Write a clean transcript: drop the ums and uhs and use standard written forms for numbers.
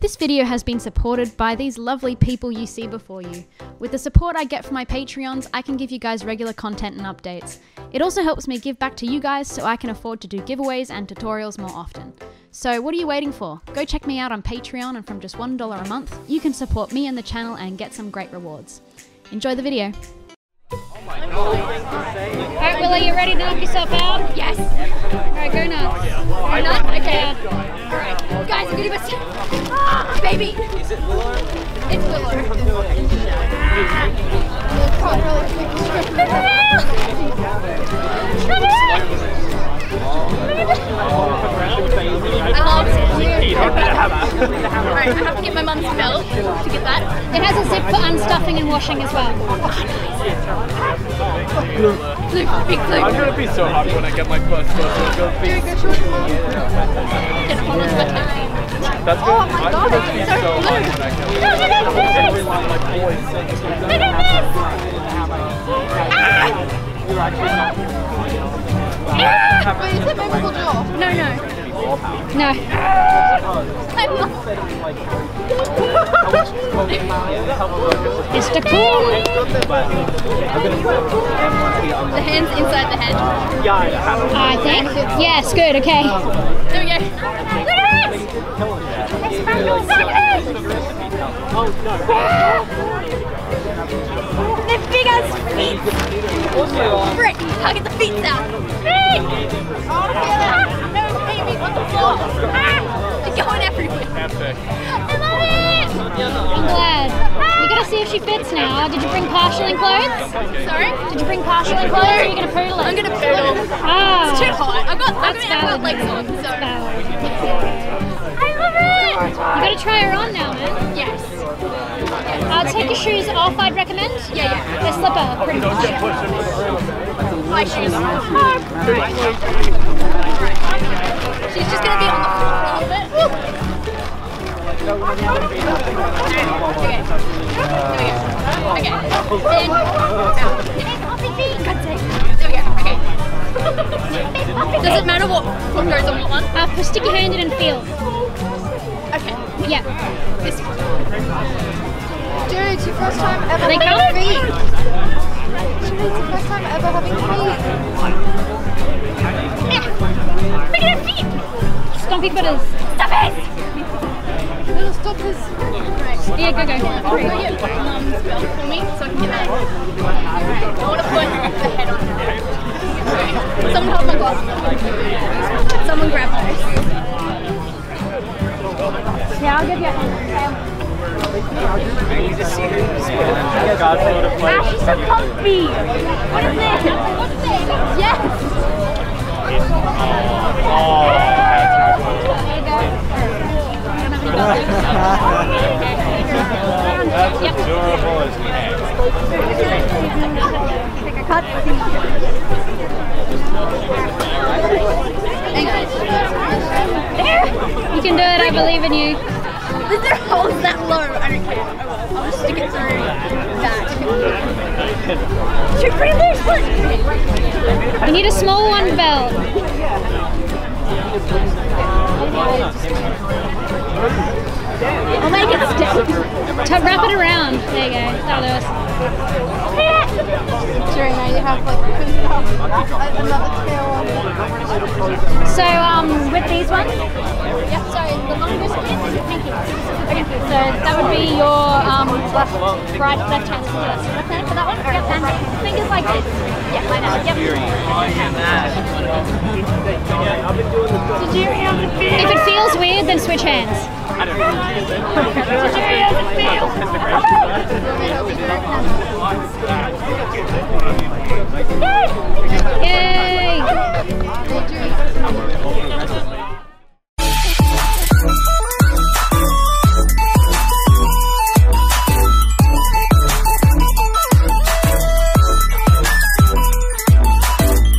This video has been supported by these lovely people you see before you. With the support I get from my Patreons, I can give you guys regular content and updates. It also helps me give back to you guys so I can afford to do giveaways and tutorials more often. So what are you waiting for? Go check me out on Patreon, and from just $1 a month, you can support me and the channel and get some great rewards. Enjoy the video. Alright, Willow, you ready to knock yourself out? Yes. Alright, go nuts. Go nuts? Okay. Alright. Guys, we're gonna go. Ah, baby! Is it Willow? It's Willow. Alright, I have to get my mum's belt to get that. It has a zip for unstuffing and washing as well. Big blue. I'm gonna be so happy when I get my first photo. That's good. Oh my god, I'm gonna be so happy when I get my boys. Look at this! Wait, is it movable jaw? No. No. It's the cool. The hand's inside the head. I think. Yes, good, okay. There we go. Look at this! They're big as feet! Frick! I'll get the feet out! Frick! No, Amy, on the floor! They're going everywhere! Epic. I love it! I'm glad. You gotta see if she fits now. Did you bring partialing clothes? Sorry? Did you bring partialing clothes, or are you gonna poodle it? I'm gonna poodle. Ah. It's too hot. I've got legs on, so... I love it! You gotta try her on now, man. Yes. Take your shoes off, I'd recommend. Yeah. They're slipper, pretty much. My shoes. She's just gonna be on the floor for a little bit. Okay. Then there we go. Okay. Does it matter what goes on what one? Stick your hand in and feel. Okay. Yeah. This one. Dude, it's your first time ever Are they having coming? feet. Dude, it's your first time ever having feet. Look at her feet! Stompy footers. Stop it! Little stoppers. Right. Yeah, go. Go get mum's belt for me so I can get that. Alright. I want to put the head on her. Someone hold my glasses. Someone grab those. Yeah, I'll give you a hand. Ah, she's so comfy! What is this? What's this? Yes! That's adorable as heck. Take a cut. You can do it, I believe in you. Is there holes that low? I don't care. I'll just stick it through that. Too pretty loose, look! You need a small one belt. I'll make it stick. Wrap it around. There you go. That'll do us. Sure, now you have like another tail on. So, with these ones, Yeah, sorry, the longest bit? Thank you. okay, so that would be your left hand scissors. Left hand for that one? Yep, and fingers like this. Yeah, like that. Yep. If it feels weird, then switch hands. Did you